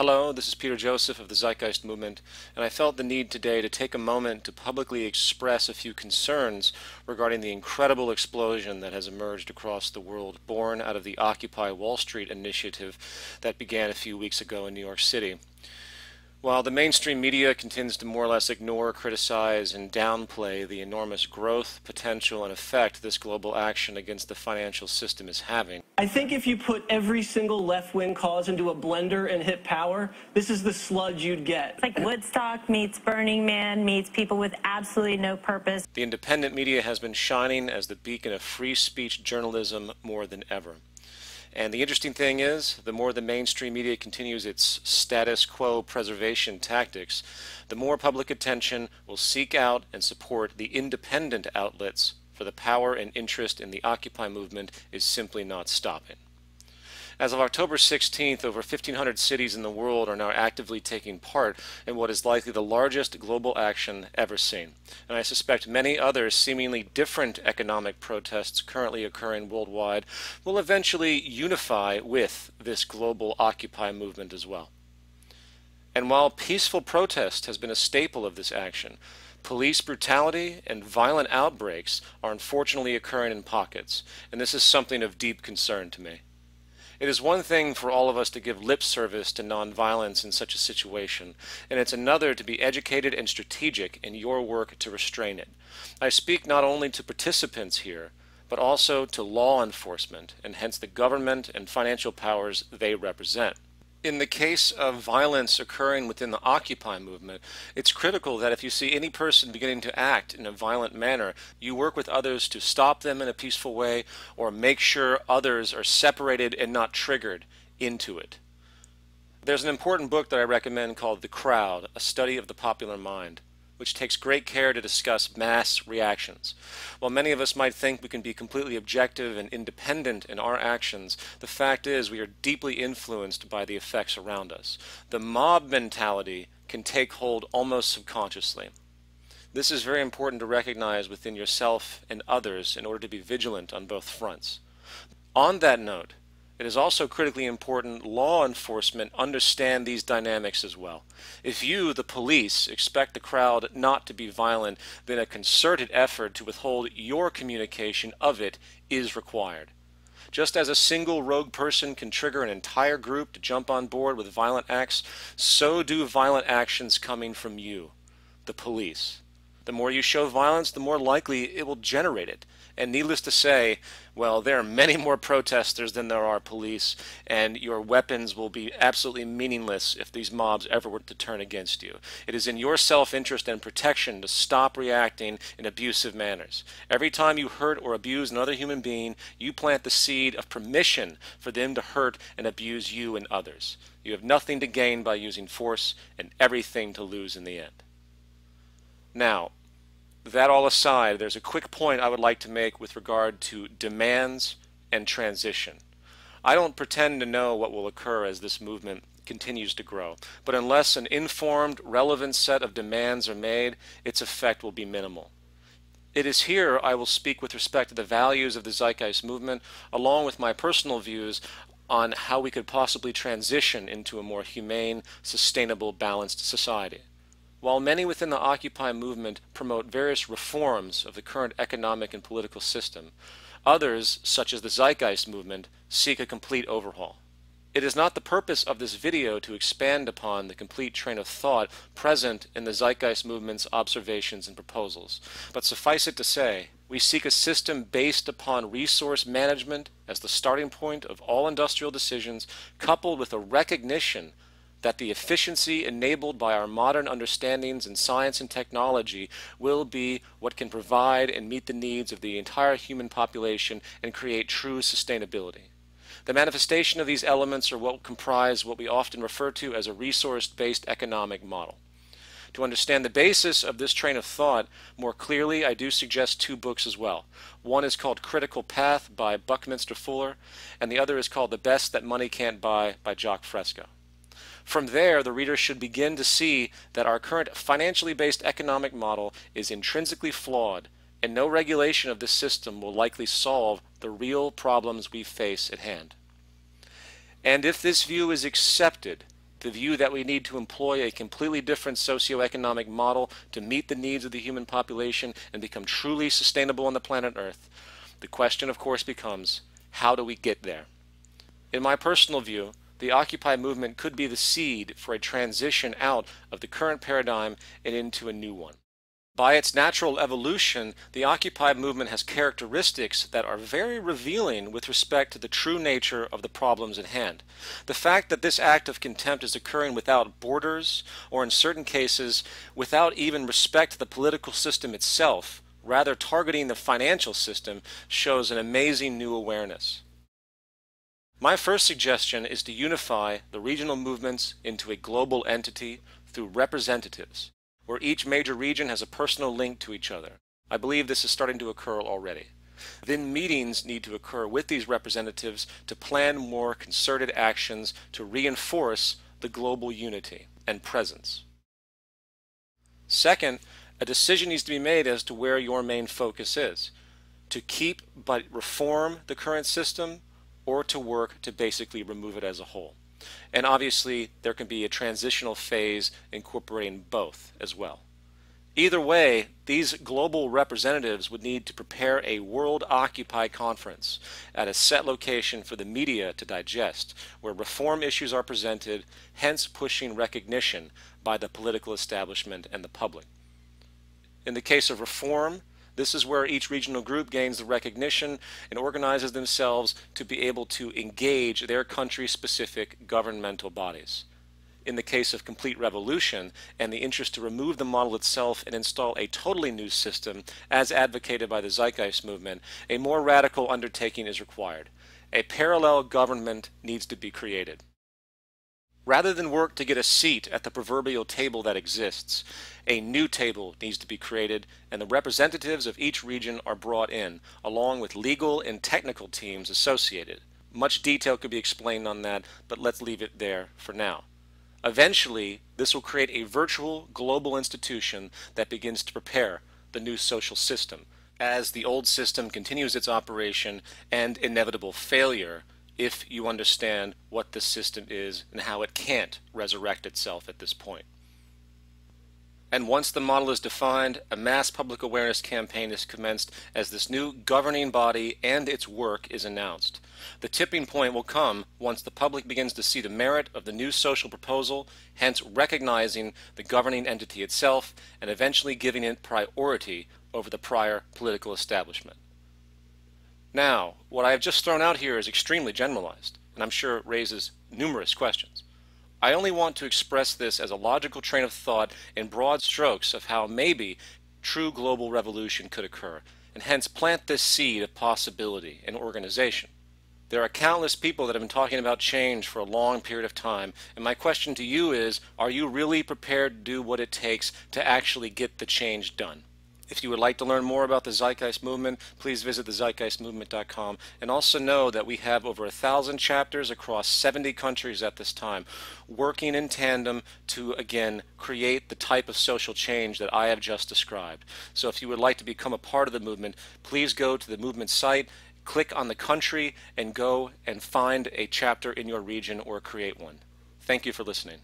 Hello, this is Peter Joseph of the Zeitgeist Movement, and I felt the need today to take a moment to publicly express a few concerns regarding the incredible explosion that has emerged across the world, born out of the Occupy Wall Street initiative that began a few weeks ago in New York City. While the mainstream media continues to more or less ignore, criticize, and downplay the enormous growth, potential, and effect this global action against the financial system is having, I think if you put every single left-wing cause into a blender and hit power, this is the sludge you'd get. It's like Woodstock meets Burning Man meets people with absolutely no purpose. the independent media has been shining as the beacon of free speech journalism more than ever. And the interesting thing is, the more the mainstream media continues its status quo preservation tactics, the more public attention will seek out and support the independent outlets, for the power and interest in the Occupy movement is simply not stopping. As of October 16th, over 1,500 cities in the world are now actively taking part in what is likely the largest global action ever seen. And I suspect many other seemingly different economic protests currently occurring worldwide will eventually unify with this global Occupy movement as well. And while peaceful protest has been a staple of this action, police brutality and violent outbreaks are unfortunately occurring in pockets, and this is something of deep concern to me. It is one thing for all of us to give lip service to nonviolence in such a situation, and it's another to be educated and strategic in your work to restrain it. I speak not only to participants here, but also to law enforcement, and hence the government and financial powers they represent. In the case of violence occurring within the Occupy movement, it's critical that if you see any person beginning to act in a violent manner, you work with others to stop them in a peaceful way or make sure others are separated and not triggered into it. There's an important book that I recommend called The Crowd, A Study of the Popular Mind, which takes great care to discuss mass reactions. While many of us might think we can be completely objective and independent in our actions, the fact is we are deeply influenced by the effects around us. The mob mentality can take hold almost subconsciously. This is very important to recognize within yourself and others in order to be vigilant on both fronts. On that note, it is also critically important law enforcement understand these dynamics as well. If you, the police, expect the crowd not to be violent, then a concerted effort to withhold your communication of it is required. Just as a single rogue person can trigger an entire group to jump on board with violent acts, so do violent actions coming from you, the police. The more you show violence, the more likely it will generate it. And needless to say, well, there are many more protesters than there are police, and your weapons will be absolutely meaningless if these mobs ever were to turn against you. It is in your self-interest and protection to stop reacting in abusive manners. Every time you hurt or abuse another human being, you plant the seed of permission for them to hurt and abuse you and others. You have nothing to gain by using force and everything to lose in the end. Now, that all aside, there's a quick point I would like to make with regard to demands and transition. I don't pretend to know what will occur as this movement continues to grow, but unless an informed, relevant set of demands are made, its effect will be minimal. It is here I will speak with respect to the values of the Zeitgeist movement, along with my personal views on how we could possibly transition into a more humane, sustainable, balanced society. While many within the Occupy movement promote various reforms of the current economic and political system, others, such as the Zeitgeist movement, seek a complete overhaul. It is not the purpose of this video to expand upon the complete train of thought present in the Zeitgeist movement's observations and proposals, but suffice it to say, we seek a system based upon resource management as the starting point of all industrial decisions, coupled with a recognition that the efficiency enabled by our modern understandings in science and technology will be what can provide and meet the needs of the entire human population and create true sustainability. The manifestation of these elements are what comprise what we often refer to as a resource-based economic model. To understand the basis of this train of thought more clearly, I do suggest two books as well. One is called Critical Path by Buckminster Fuller, and the other is called The Best That Money Can't Buy by Jacques Fresco. From there, the reader should begin to see that our current financially based economic model is intrinsically flawed, and no regulation of this system will likely solve the real problems we face at hand. And if this view is accepted, the view that we need to employ a completely different socioeconomic model to meet the needs of the human population and become truly sustainable on the planet Earth, the question, of course, becomes, how do we get there? In my personal view, the Occupy movement could be the seed for a transition out of the current paradigm and into a new one. By its natural evolution, the Occupy movement has characteristics that are very revealing with respect to the true nature of the problems at hand. The fact that this act of contempt is occurring without borders, or in certain cases, without even respect to the political system itself, rather targeting the financial system, shows an amazing new awareness. My first suggestion is to unify the regional movements into a global entity through representatives, where each major region has a personal link to each other. I believe this is starting to occur already. Then meetings need to occur with these representatives to plan more concerted actions to reinforce the global unity and presence. Second, a decision needs to be made as to where your main focus is, to keep but reform the current system or to work to basically remove it as a whole. And obviously there can be a transitional phase incorporating both as well. Either way, these global representatives would need to prepare a World Occupy conference at a set location for the media to digest, where reform issues are presented, hence pushing recognition by the political establishment and the public. In the case of reform, this is where each regional group gains the recognition and organizes themselves to be able to engage their country-specific governmental bodies. In the case of complete revolution and the interest to remove the model itself and install a totally new system, as advocated by the Zeitgeist movement, a more radical undertaking is required. A parallel government needs to be created. Rather than work to get a seat at the proverbial table that exists, a new table needs to be created, and the representatives of each region are brought in, along with legal and technical teams associated. Much detail could be explained on that, but let's leave it there for now. Eventually, this will create a virtual global institution that begins to prepare the new social system, as the old system continues its operation and inevitable failure if you understand what the system is and how it can't resurrect itself at this point. And once the model is defined, a mass public awareness campaign is commenced as this new governing body and its work is announced. The tipping point will come once the public begins to see the merit of the new social proposal, hence recognizing the governing entity itself and eventually giving it priority over the prior political establishment. Now, what I have just thrown out here is extremely generalized, and I'm sure it raises numerous questions. I only want to express this as a logical train of thought in broad strokes of how maybe true global revolution could occur, and hence plant this seed of possibility and organization. There are countless people that have been talking about change for a long period of time, and my question to you is, are you really prepared to do what it takes to actually get the change done? If you would like to learn more about the Zeitgeist movement, please visit thezeitgeistmovement.com, and also know that we have over 1,000 chapters across 70 countries at this time, working in tandem to, again, create the type of social change that I have just described. So if you would like to become a part of the movement, please go to the movement site, click on the country, and go and find a chapter in your region or create one. Thank you for listening.